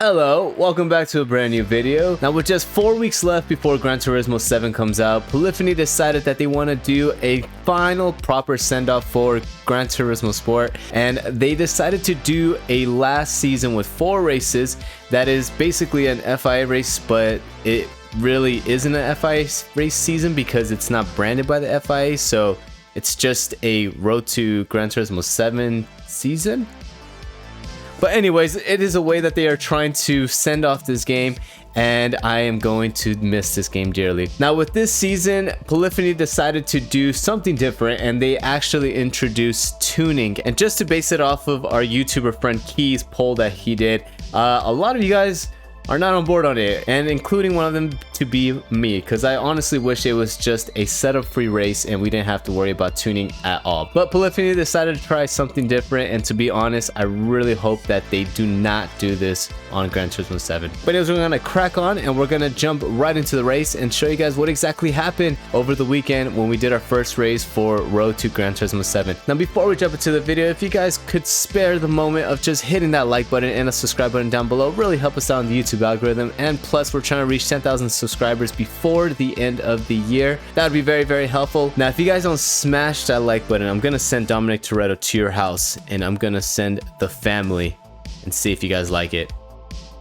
Hello, welcome back to a brand new video. Now with just 4 weeks left before Gran Turismo 7 comes out, Polyphony decided that they want to do a final proper send-off for Gran Turismo Sport, and they decided to do a last season with 4 races that is basically an FIA race, but it really isn't an FIA race season because it's not branded by the FIA, so it's just a Road to Gran Turismo 7 season. But anyways, it is a way that they are trying to send off this game, and I am going to miss this game dearly. Now with this season, Polyphony decided to do something different, and they actually introduced tuning. And just to base it off of our YouTuber friend Key's poll that he did, a lot of you guys are not on board on it, and including one of them to be me, because I honestly wish it was just a setup free race and we didn't have to worry about tuning at all. But Polyphony decided to try something different, and to be honest, I really hope that they do not do this on Gran Turismo 7. But anyways, we're gonna crack on and we're gonna jump right into the race and show you guys what exactly happened over the weekend when we did our first race for Road to Gran Turismo 7. Now before we jump into the video, if you guys could spare the moment of just hitting that like button and a subscribe button down below, really help us out on the YouTube algorithm. And plus, we're trying to reach 10,000 subscribers before the end of the year. That would be very, very helpful. Now, if you guys don't smash that like button, I'm gonna send Dominic Toretto to your house, and I'm gonna send the family and see if you guys like it.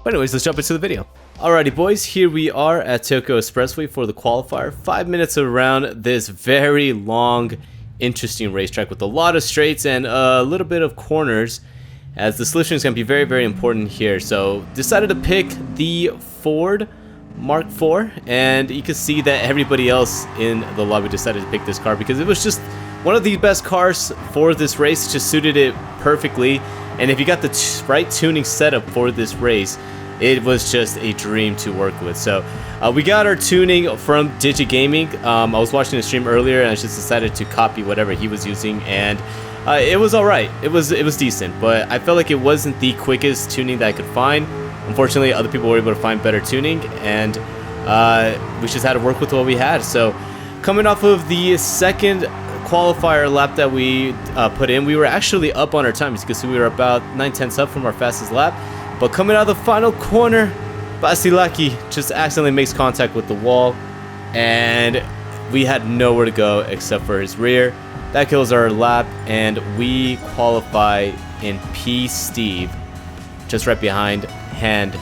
But anyways, let's jump into the video. Alrighty boys, here we are at Tokyo Expressway for the qualifier. 5 minutes around this very long, interesting racetrack with a lot of straights and a little bit of corners, as the solution is going to be very, very important here. So decided to pick the Ford Mark IV, and you can see that everybody else in the lobby decided to pick this car because it was just one of the best cars for this race. It just suited it perfectly, and if you got the right tuning setup for this race, it was just a dream to work with. So we got our tuning from GIGABYTE. I was watching the stream earlier and I just decided to copy whatever he was using, and it was alright. It was decent, but I felt like it wasn't the quickest tuning that I could find. Unfortunately, other people were able to find better tuning, and we just had to work with what we had. So coming off of the second qualifier lap that we put in, we were actually up on our time. As you can see, we were about 9/10 up from our fastest lap. But coming out of the final corner, Basilaki just accidentally makes contact with the wall, and we had nowhere to go except for his rear. That kills our lap, and we qualify in P. Steve, just right behind Hand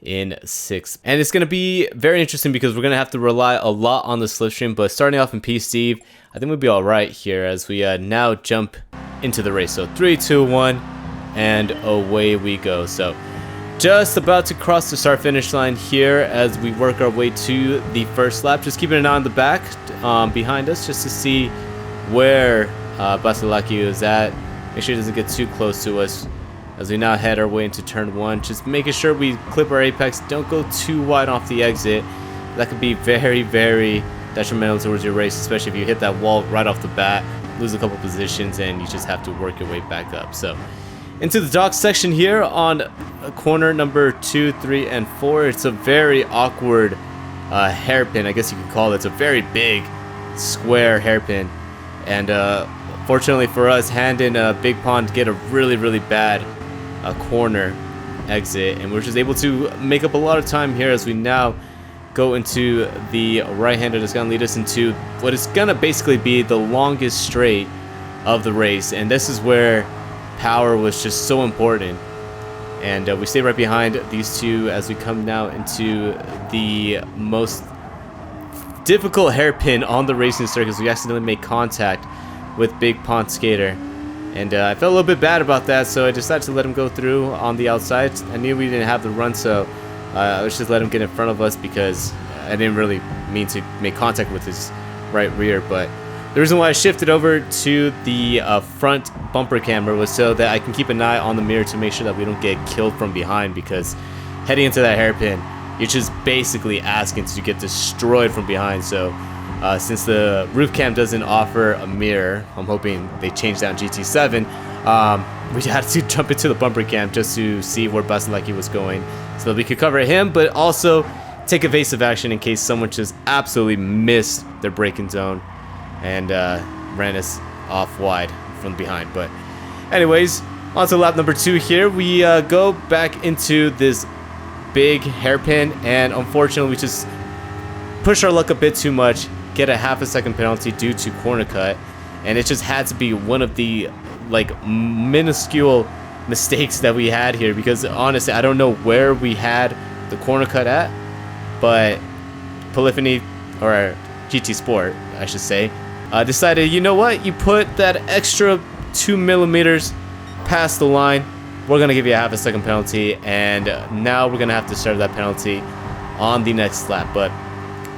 in 6th. And it's going to be very interesting because we're going to have to rely a lot on the slipstream, but starting off in P. Steve, I think we'll be alright here as we now jump into the race. So 3, 2, 1, and away we go. So just about to cross the start finish line here as we work our way to the first lap. Just keeping an eye on the back behind us just to see where Basilaki is at. Make sure he doesn't get too close to us as we now head our way into turn 1. Just making sure we clip our apex, don't go too wide off the exit. That could be very, very detrimental towards your race, especially if you hit that wall right off the bat, lose a couple positions, and you just have to work your way back up. So into the dock section here on corner number 2, 3, and 4. It's a very awkward hairpin, I guess you could call it. It's a very big square hairpin, and fortunately for us, Hand and Big Pond get a really, really bad corner exit, and we're just able to make up a lot of time here as we now go into the right-hander that's going to lead us into what is going to basically be the longest straight of the race. And this is where power was just so important, and we stay right behind these two as we come now into the most difficult hairpin on the racing circuit. We accidentally made contact with Big Pond Skater, and I felt a little bit bad about that, so I decided to let him go through on the outside. I knew we didn't have the run, so I was just let him get in front of us because I didn't really mean to make contact with his right rear. But the reason why I shifted over to the front bumper camera was so that I can keep an eye on the mirror to make sure that we don't get killed from behind, because heading into that hairpin, you're just basically asking to get destroyed from behind. So since the roof cam doesn't offer a mirror, I'm hoping they change that in GT7, we had to jump into the bumper cam just to see where Basilaki was going so that we could cover him, but also take evasive action in case someone just absolutely missed their braking zone and ran us off wide from behind. But anyways, on to lap number 2 here. We go back into this big hairpin, and unfortunately we just pushed our luck a bit too much, get a half a second penalty due to corner cut, and it just had to be one of the like minuscule mistakes that we had here, because honestly I don't know where we had the corner cut at, but Polyphony, or GT Sport I should say, decided, you know what, you put that extra 2 millimeters past the line, we're gonna give you a half a second penalty, and now we're gonna have to serve that penalty on the next lap. But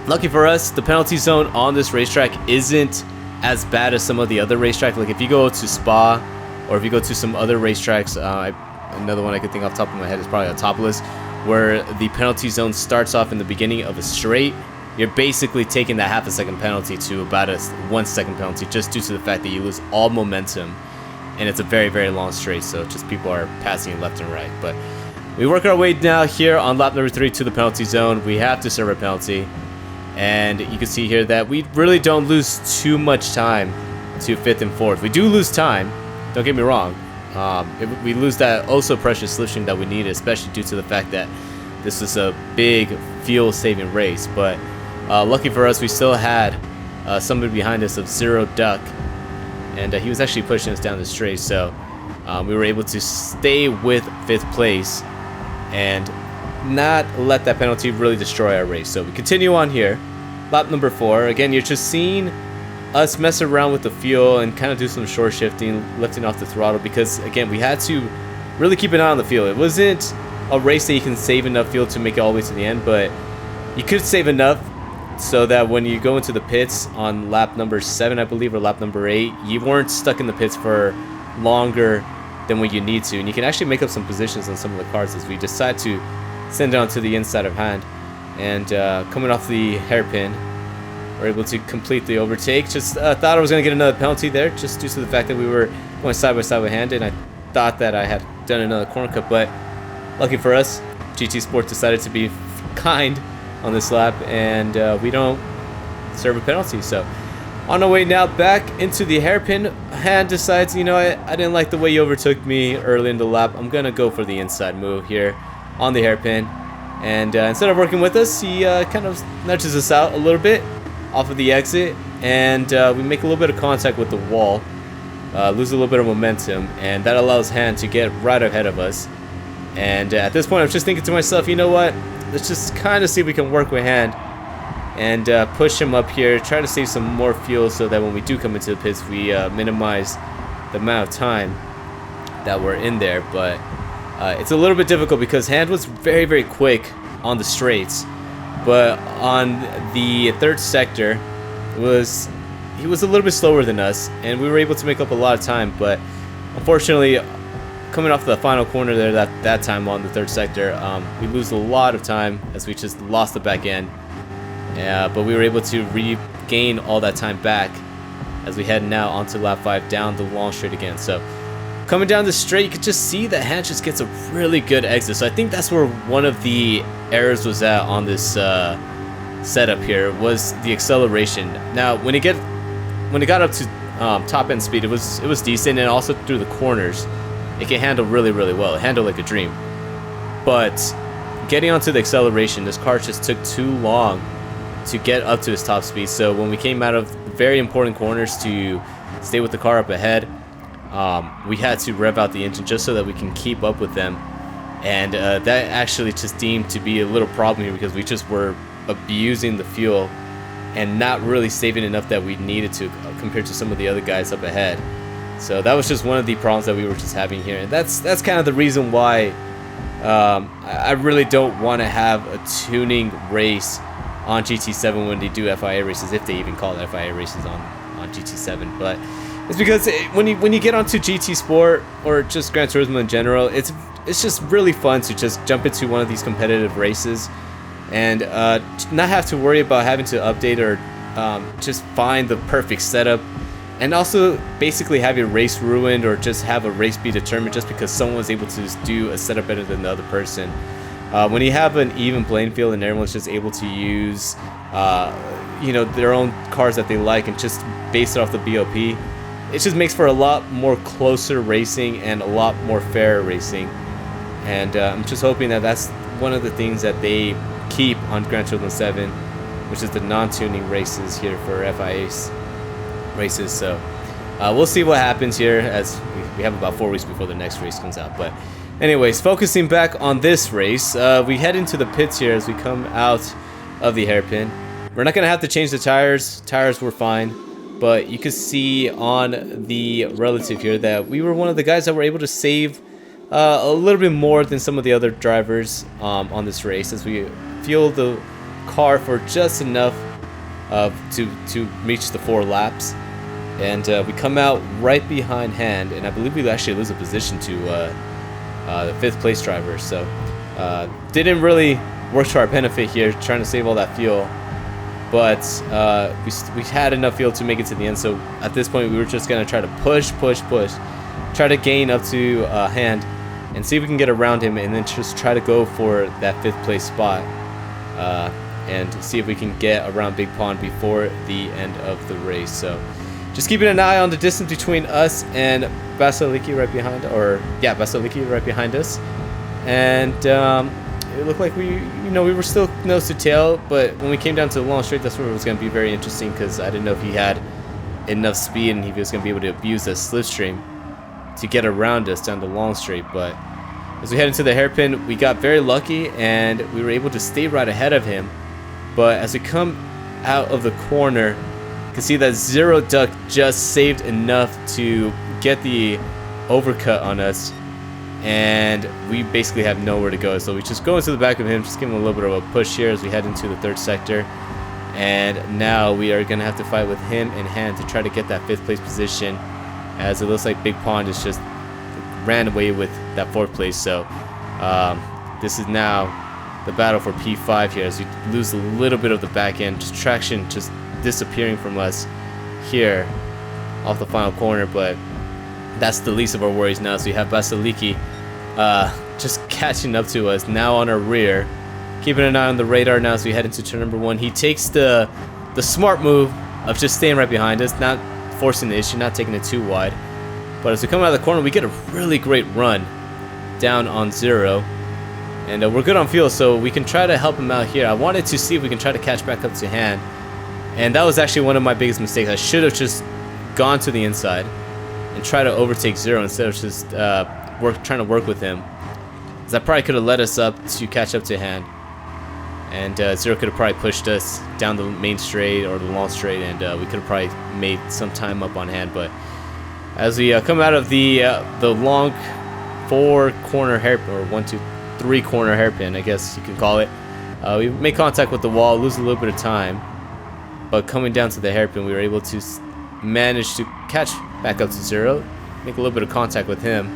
lucky for us, the penalty zone on this racetrack isn't as bad as some of the other racetracks. Like if you go to Spa, or if you go to some other racetracks, another one I could think off the top of my head is probably Autopolis, where the penalty zone starts off in the beginning of a straight. You're basically taking that half a second penalty to about a 1 second penalty, just due to the fact that you lose all momentum, and it's a very, very long straight, so just people are passing left and right. But we work our way now here on lap number 3 to the penalty zone. We have to serve a penalty, and you can see here that we really don't lose too much time to 5th and 4th. We do lose time, don't get me wrong. We lose that also precious solution that we needed, especially due to the fact that this was a big fuel saving race. But lucky for us, we still had somebody behind us of Zero Duck, and he was actually pushing us down the straight, so we were able to stay with 5th place and not let that penalty really destroy our race. So we continue on here, lap number 4. Again, you're just seeing us mess around with the fuel and kind of do some short shifting, lifting off the throttle, because again, we had to really keep an eye on the fuel. It wasn't a race that you can save enough fuel to make it all the way to the end, but you could save enough so that when you go into the pits on lap number 7, I believe, or lap number 8, you weren't stuck in the pits for longer than what you need to, and you can actually make up some positions on some of the cars as we decide to send down to the inside of hand. And coming off the hairpin, we're able to complete the overtake. Just thought I was going to get another penalty there, just due to the fact that we were going side by side with hand, and I thought that I had done another corner cut, but lucky for us, GT Sport decided to be kind on this lap, and we don't serve a penalty. So on our way now back into the hairpin, hand decides, you know, I didn't like the way you overtook me early in the lap. I'm going to go for the inside move here on the hairpin. And instead of working with us, he kind of nudges us out a little bit off of the exit, and we make a little bit of contact with the wall, lose a little bit of momentum, and that allows hand to get right ahead of us. And at this point, I'm just thinking to myself, you know what, let's just kind of see if we can work with hand and push him up here, try to save some more fuel so that when we do come into the pits, we minimize the amount of time that we're in there. But it's a little bit difficult because hand was very, very quick on the straights, but on the 3rd sector, he was a little bit slower than us, and we were able to make up a lot of time. But unfortunately, coming off the final corner there, that time on the 3rd sector, we lose a lot of time as we just lost the back end. But we were able to regain all that time back as we head now onto lap 5 down the long straight again. So coming down the straight, you could just see that hand just gets a really good exit. So I think that's where one of the errors was at on this setup here, was the acceleration. Now when it got up to top end speed, it was decent, and also through the corners it can handle really, really well. It handled like a dream. But getting onto the acceleration, this car just took too long to get up to its top speed. So when we came out of very important corners to stay with the car up ahead, we had to rev out the engine just so that we can keep up with them. And that actually just deemed to be a little problem here, because we just were abusing the fuel and not really saving enough that we needed to compared to some of the other guys up ahead. So that was just one of the problems that we were just having here, and that's kind of the reason why I really don't want to have a tuning race on GT7 when they do FIA races, if they even call it FIA races on GT7. But it's because when you get onto GT Sport or just Gran Turismo in general, it's just really fun to just jump into one of these competitive races and not have to worry about having to update or just find the perfect setup, and also basically have your race ruined or just have a race be determined just because someone was able to just do a setup better than the other person. When you have an even playing field and everyone's just able to use you know, their own cars that they like and just base it off the BOP, it just makes for a lot more closer racing and a lot more fair racing. And I'm just hoping that that's one of the things that they keep on Gran Turismo 7, which is the non-tuning races here for FIA races. So we'll see what happens here, as we have about 4 weeks before the next race comes out. But anyways, focusing back on this race, we head into the pits here as we come out of the hairpin. We're not going to have to change the tires. Tires were fine. But you can see on the relative here that we were one of the guys that were able to save a little bit more than some of the other drivers on this race, as we fueled the car for just enough to reach the 4 laps. And we come out right behind Hand, and I believe we actually lose a position to the 5th place driver. So didn't really work to our benefit here, trying to save all that fuel. But we had enough fuel to make it to the end. So at this point, we were just going to try to push, try to gain up to Hand and see if we can get around him, and then just try to go for that 5th place spot and see if we can get around Big Pond before the end of the race. So just keeping an eye on the distance between us and Basiliki right behind, Basiliki right behind us. And it looked like we were still nose to tail, but when we came down to the long straight, that's where it was going to be very interesting, because I didn't know if he had enough speed and he was going to be able to abuse the slipstream to get around us down the long straight. But as we head into the hairpin, we got very lucky and we were able to stay right ahead of him. But as we come out of the corner, you can see that Zero Duck just saved enough to get the overcut on us, and we basically have nowhere to go. So we just go into the back of him, just give him a little bit of a push here as we head into the 3rd sector. And now we are going to have to fight with him in Hand to try to get that 5th place position, as it looks like Big Pond is just ran away with that 4th place. So this is now the battle for P5 here, as we lose a little bit of the back end, just traction just disappearing from us here off the final corner. But that's the least of our worries now. So we have Basiliki just catching up to us now on our rear, keeping an eye on the radar now as we head into turn number 1. He takes the smart move of just staying right behind us, not forcing the issue, not taking it too wide. But as we come out of the corner, we get a really great run down on Zero, and we're good on fuel, so we can try to help him out here. I wanted to see if we can try to catch back up to Hand, and that was actually one of my biggest mistakes. I should have just gone to the inside and try to overtake Zero instead of just trying to work with him, because that probably could have led us up to catch up to Hand, and Zero could have probably pushed us down the main straight or the long straight, and we could have probably made some time up on Hand. But as we come out of the long 4-corner hairpin, or 1, 2, 3 corner hairpin, I guess you can call it, we make contact with the wall, lose a little bit of time, but coming down to the hairpin, we were able to manage to catch back up to Zero, make a little bit of contact with him,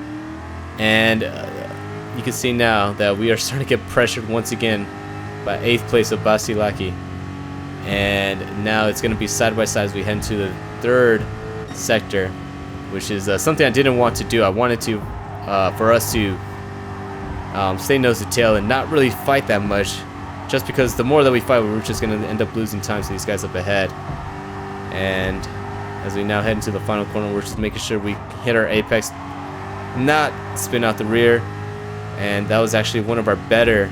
and you can see now that we are starting to get pressured once again by 8th place of Basilaki. And now it's going to be side by side as we head into the 3rd sector, which is something I didn't want to do. I wanted to for us to stay nose to tail and not really fight that much, just because the more that we fight, we're just going to end up losing time to these guys up ahead. And as we now head into the final corner, we're just making sure we hit our apex, not spin out the rear. And that was actually one of our better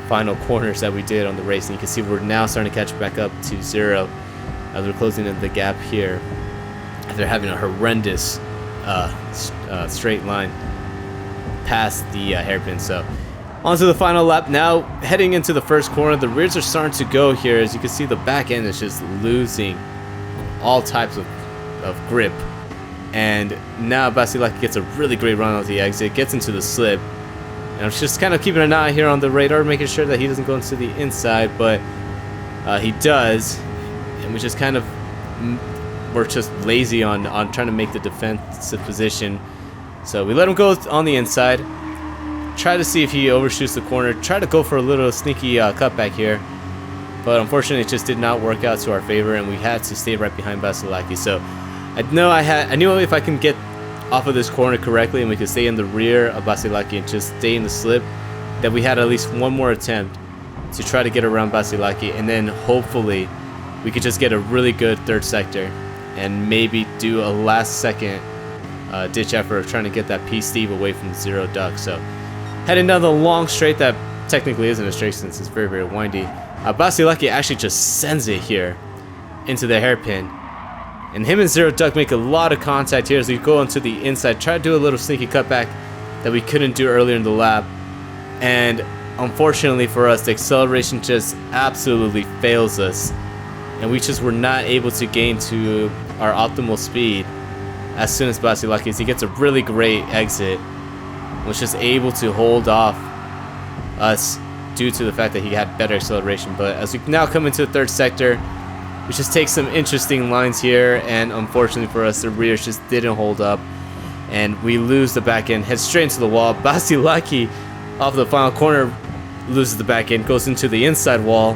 final corners that we did on the race. And you can see we're now starting to catch back up to Zero as we're closing in the gap here after having a horrendous straight line past the hairpin. So on to the final lap now, heading into the 1st corner. The rears are starting to go here. As you can see, the back end is just losing all types of grip, and now Basilaki gets a really great run off the exit, gets into the slip, and I'm just kind of keeping an eye here on the radar, making sure that he doesn't go into the inside, but he does, and we just kind of we're just lazy on trying to make the defensive position. So we let him go on the inside, try to see if he overshoots the corner, try to go for a little sneaky cutback here, but unfortunately it just did not work out to our favor, and we had to stay right behind Basilaki. So I knew if I can get off of this corner correctly and we could stay in the rear of Basilaki and just stay in the slip, that we had at least one more attempt to try to get around Basilaki, and then hopefully we could just get a really good 3rd sector and maybe do a last second ditch effort of trying to get that P Steve away from Zero Duck. So heading down the long straight that technically isn't a straight since it's very, very windy. Basilaki actually just sends it here into the hairpin. And him and Zero Duck make a lot of contact here as we go into the inside. Try to do a little sneaky cutback that we couldn't do earlier in the lap. And unfortunately for us, the acceleration just absolutely fails us. And we just were not able to gain to our optimal speed as soon as Basilaki, as he gets a really great exit, was just able to hold off us due to the fact that he had better acceleration. But as we now come into the third sector, we just take some interesting lines here, and unfortunately for us, the rears just didn't hold up, and we lose the back end, head straight into the wall. Basilaki off the final corner loses the back end, goes into the inside wall,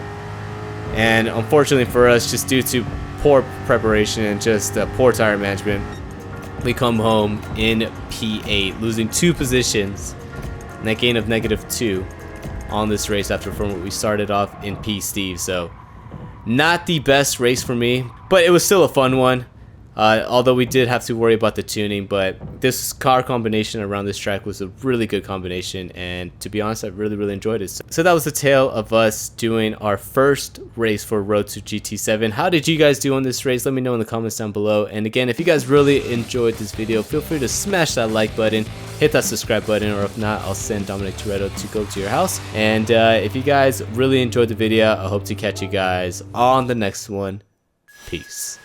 and unfortunately for us, just due to poor preparation and just poor tire management, we come home in P8, losing 2 positions, net gain of -2 on this race after from what we started off in P Steve. So not the best race for me, but it was still a fun one. Although we did have to worry about the tuning, but this car combination around this track was a really good combination, and to be honest, I really enjoyed it. So that was the tale of us doing our first race for Road to GT7. How did you guys do on this race? Let me know in the comments down below. And again, if you guys really enjoyed this video, feel free to smash that like button, hit that subscribe button, or if not, I'll send Dominic Toretto to go to your house. And if you guys really enjoyed the video, I hope to catch you guys on the next one. Peace.